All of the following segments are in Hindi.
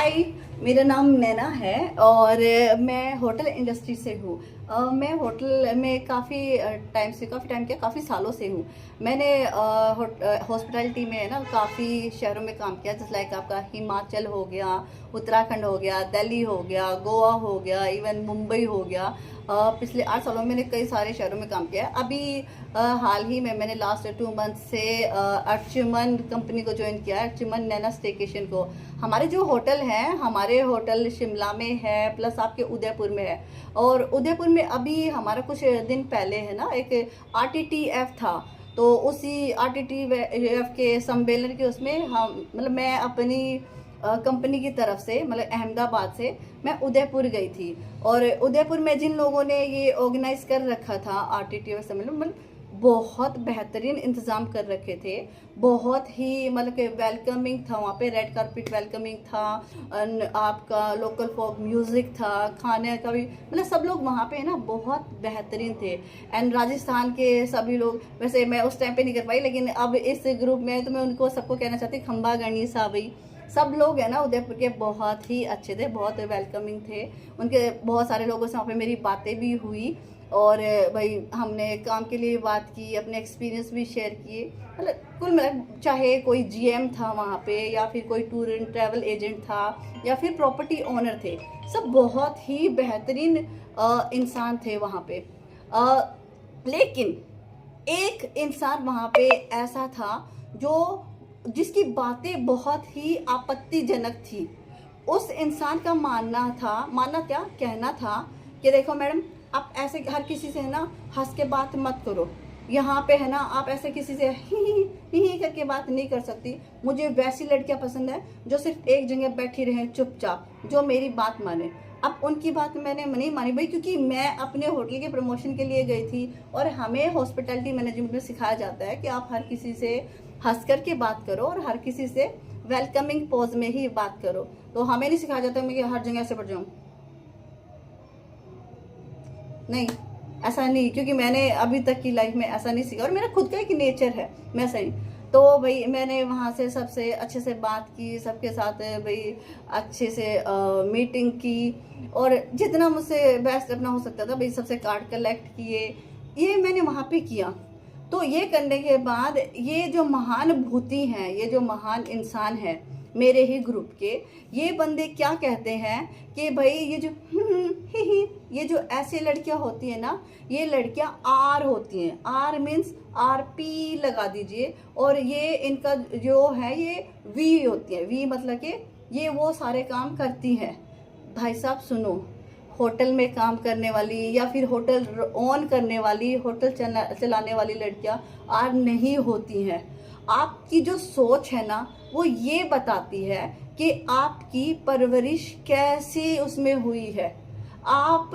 हाय, मेरा नाम नैना है और मैं होटल इंडस्ट्री से हूँ। मैं होटल में काफ़ी सालों से हूँ। मैंने हॉस्पिटैलिटी में है ना काफ़ी शहरों में काम किया, जैसे लाइक आपका हिमाचल हो गया, उत्तराखंड हो गया, दिल्ली हो गया, गोवा हो गया, इवन मुंबई हो गया। पिछले 8 सालों में मैंने कई सारे शहरों में काम किया है। अभी हाल ही में मैंने लास्ट 2 मंथ से अर्चमन कंपनी को ज्वाइन किया है, अर्चमन नैना स्टेकेशन को। हमारे जो होटल हैं, हमारे होटल शिमला में है, प्लस आपके उदयपुर में है। और उदयपुर में अभी हमारा कुछ दिन पहले है ना एक RTTF था, तो उसी RTTF के सम्मेलन के उसमें हम मतलब मैं अपनी कंपनी की तरफ से मतलब अहमदाबाद से मैं उदयपुर गई थी। और उदयपुर में जिन लोगों ने ये ऑर्गेनाइज कर रखा था RTTF सम्मेलन, मतलब बहुत बेहतरीन इंतज़ाम कर रखे थे। बहुत ही मतलब कि वेलकमिंग था, वहाँ पे रेड कारपेट वेलकमिंग था, आपका लोकल फोक म्यूज़िक था, खाने का भी मतलब सब लोग वहाँ पे है ना बहुत बेहतरीन थे। एंड राजस्थान के सभी लोग, वैसे मैं उस टाइम पे नहीं कर पाई, लेकिन अब इस ग्रुप में तो मैं उनको सबको कहना चाहती, खंबा गणी साबई सब लोग है ना उदयपुर के बहुत ही अच्छे थे, बहुत वेलकमिंग थे। उनके बहुत सारे लोगों से वहाँ पे मेरी बातें भी हुई और भाई हमने काम के लिए बात की, अपने एक्सपीरियंस भी शेयर किए। मतलब कुल मिला, चाहे कोई GM था वहाँ पे, या फिर कोई टूर एंड ट्रैवल एजेंट था, या फिर प्रॉपर्टी ओनर थे, सब बहुत ही बेहतरीन इंसान थे वहाँ पे। लेकिन एक इंसान वहाँ पे ऐसा था जो जिसकी बातें बहुत ही आपत्तिजनक थी। उस इंसान का मानना क्या कहना था कि देखो मैडम, आप ऐसे हर किसी से है ना हंस के बात मत करो। यहाँ पे है ना आप ऐसे किसी से ही करके बात नहीं कर सकती। मुझे वैसी लड़कियां पसंद है जो सिर्फ एक जगह बैठी रहे चुपचाप, जो मेरी बात माने। अब उनकी बात मैंने नहीं मानी भाई, क्योंकि मैं अपने होटल के प्रमोशन के लिए गई थी और हमें हॉस्पिटैलिटी मैनेजमेंट में सिखाया जाता है कि आप हर किसी से हंस करके बात करो और हर किसी से वेलकमिंग पोज में ही बात करो। तो हमें नहीं सिखाया जाता मैं कि हर जगह ऐसे बढ़ जाऊँ, नहीं, ऐसा नहीं, क्योंकि मैंने अभी तक की लाइफ में ऐसा नहीं सीखा और मेरा खुद का एक नेचर है, मैं सही। तो भाई मैंने वहाँ से सबसे अच्छे से बात की, सबके साथ भाई अच्छे से मीटिंग की और जितना मुझसे बेस्ट अपना हो सकता था भाई सबसे कार्ड कलेक्ट किए, ये मैंने वहाँ पे किया। तो ये करने के बाद ये जो महानुभूति हैं, ये जो महान इंसान है मेरे ही ग्रुप के, ये बंदे क्या कहते हैं कि भाई ये जो ये जो ऐसी लड़कियां होती है ना, ये लड़कियां आर होती हैं। आर मीन्स RP लगा दीजिए, और ये इनका जो है ये V होती है। V मतलब कि ये वो सारे काम करती हैं। भाई साहब सुनो, होटल में काम करने वाली या फिर होटल ऑन करने वाली, होटल चलाने वाली लड़कियां आर नहीं होती हैं। आपकी जो सोच है ना वो ये बताती है कि आपकी परवरिश कैसी उसमें हुई है। आप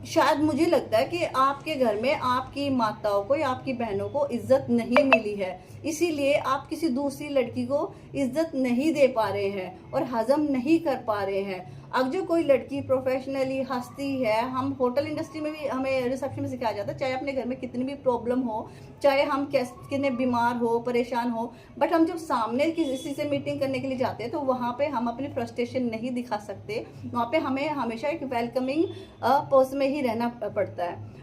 शायद, मुझे लगता है कि आपके घर में आपकी माताओं को या आपकी बहनों को इज्जत नहीं मिली है, इसीलिए आप किसी दूसरी लड़की को इज्जत नहीं दे पा रहे हैं और हजम नहीं कर पा रहे हैं। अगर जो कोई लड़की प्रोफेशनली हंसती है, हम होटल इंडस्ट्री में भी हमें रिसेप्शन में सिखाया जाता है, चाहे अपने घर में कितनी भी प्रॉब्लम हो, चाहे हम कितने बीमार हो, परेशान हो, बट हम जब सामने किसी से मीटिंग करने के लिए जाते हैं तो वहाँ पे हम अपनी फ्रस्ट्रेशन नहीं दिखा सकते। वहाँ पे हमें हमेशा एक वेलकमिंग पोज में ही रहना पड़ता है।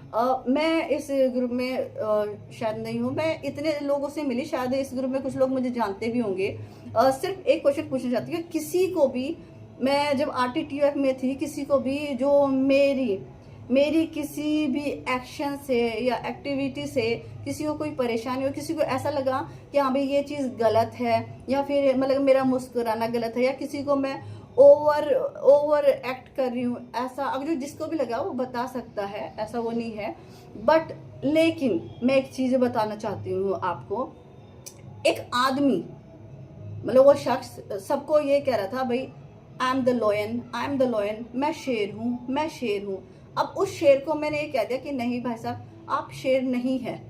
मैं इस ग्रुप में शायद नहीं हूँ, मैं इतने लोगों से मिली, शायद इस ग्रुप में कुछ लोग मुझे जानते भी होंगे। सिर्फ एक क्वेश्चन पूछना चाहती हूँ, किसी को भी, मैं जब RTTF में थी, किसी को भी जो मेरी किसी भी एक्शन से या एक्टिविटी से किसी को कोई परेशानी हो, किसी को ऐसा लगा कि हाँ भाई ये चीज़ गलत है, या फिर मतलब मेरा मुस्कुराना गलत है, या किसी को मैं ओवर एक्ट कर रही हूँ, ऐसा अगर जो जिसको भी लगा वो बता सकता है, ऐसा वो नहीं है। बट लेकिन मैं एक चीज़ बताना चाहती हूँ आपको। एक आदमी, मतलब वो शख्स सबको ये कह रहा था भाई आई एम द लॉयन, मैं शेर हूँ, मैं शेर हूँ। अब उस शेर को मैंने ये कह दिया कि नहीं भाई साहब, आप शेर नहीं है।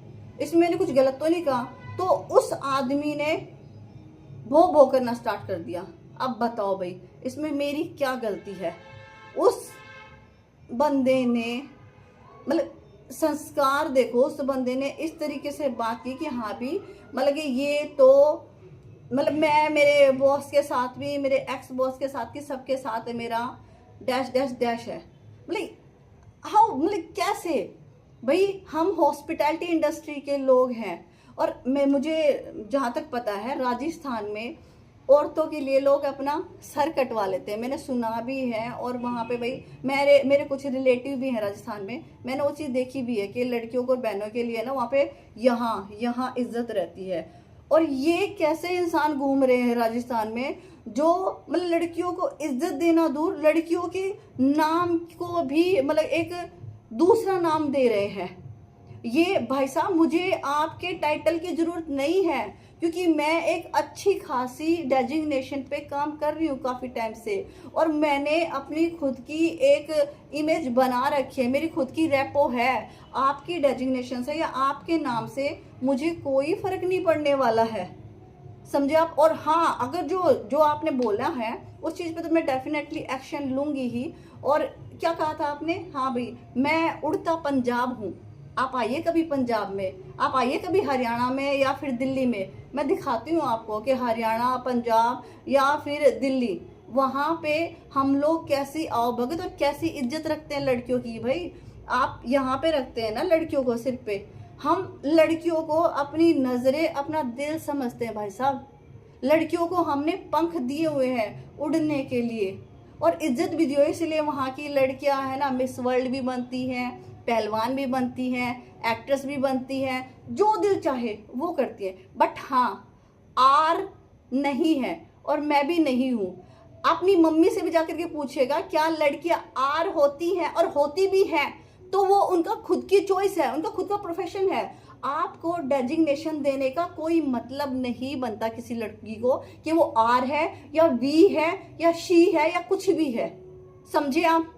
इसमें मैंने कुछ गलत तो नहीं कहा। तो उस आदमी ने भो करना स्टार्ट कर दिया। अब बताओ भाई इसमें मेरी क्या गलती है? उस बंदे ने मतलब संस्कार देखो, उस बंदे ने इस तरीके से बात की कि हाँ भी मतलब कि ये तो मतलब मैं मेरे बॉस के साथ भी, मेरे एक्स बॉस के साथ भी, सबके साथ मेरा डैश डैश डैश है। मतलब हाउ, मतलब कैसे भाई, हम हॉस्पिटैलिटी इंडस्ट्री के लोग हैं। और मैं, मुझे जहाँ तक पता है राजस्थान में औरतों के लिए लोग अपना सर कटवा लेते हैं, मैंने सुना भी है। और वहाँ पे भाई मेरे मेरे कुछ रिलेटिव भी हैं राजस्थान में, मैंने वो चीज़ देखी भी है कि लड़कियों को और बहनों के लिए ना वहाँ पे यहाँ यहाँ इज्जत रहती है। और ये कैसे इंसान घूम रहे हैं राजस्थान में जो मतलब लड़कियों को इज्जत देना दूर, लड़कियों के नाम को भी मतलब एक दूसरा नाम दे रहे हैं। ये भाई साहब, मुझे आपके टाइटल की जरूरत नहीं है, क्योंकि मैं एक अच्छी खासी डेजिग्नेशन पे काम कर रही हूँ काफी टाइम से। और मैंने अपनी खुद की एक इमेज बना रखी है, मेरी खुद की रेपो है। आपकी डेजिग्नेशन से या आपके नाम से मुझे कोई फर्क नहीं पड़ने वाला है, समझे आप। और हाँ, अगर जो जो आपने बोला है उस चीज पे तो मैं डेफिनेटली एक्शन लूंगी ही। और क्या कहा था आपने, हाँ भाई मैं उड़ता पंजाब हूँ, आप आइए कभी पंजाब में, आप आइए कभी हरियाणा में या फिर दिल्ली में, मैं दिखाती हूँ आपको कि हरियाणा, पंजाब या फिर दिल्ली, वहाँ पे हम लोग कैसी आवभगत और कैसी इज्जत रखते हैं लड़कियों की। भाई आप यहाँ पे रखते हैं ना लड़कियों को सिर पे, हम लड़कियों को अपनी नजरें, अपना दिल समझते हैं भाई साहब। लड़कियों को हमने पंख दिए हुए हैं उड़ने के लिए, और इज्जत भी दी हुई, इसलिए वहाँ की लड़कियां है ना मिस वर्ल्ड भी बनती हैं, पहलवान भी बनती हैं, एक्ट्रेस भी बनती हैं, जो दिल चाहे वो करती हैं। बट हाँ, आर नहीं है, और मैं भी नहीं हूँ। अपनी मम्मी से भी जाकर के पूछेगा क्या लड़कियां आर होती हैं, और होती भी हैं, तो वो उनका खुद की चॉइस है, उनका खुद का प्रोफेशन है। आपको डेजिग्नेशन देने का कोई मतलब नहीं बनता किसी लड़की को कि वो आर है या वी है या शी है या कुछ भी है, समझे आप।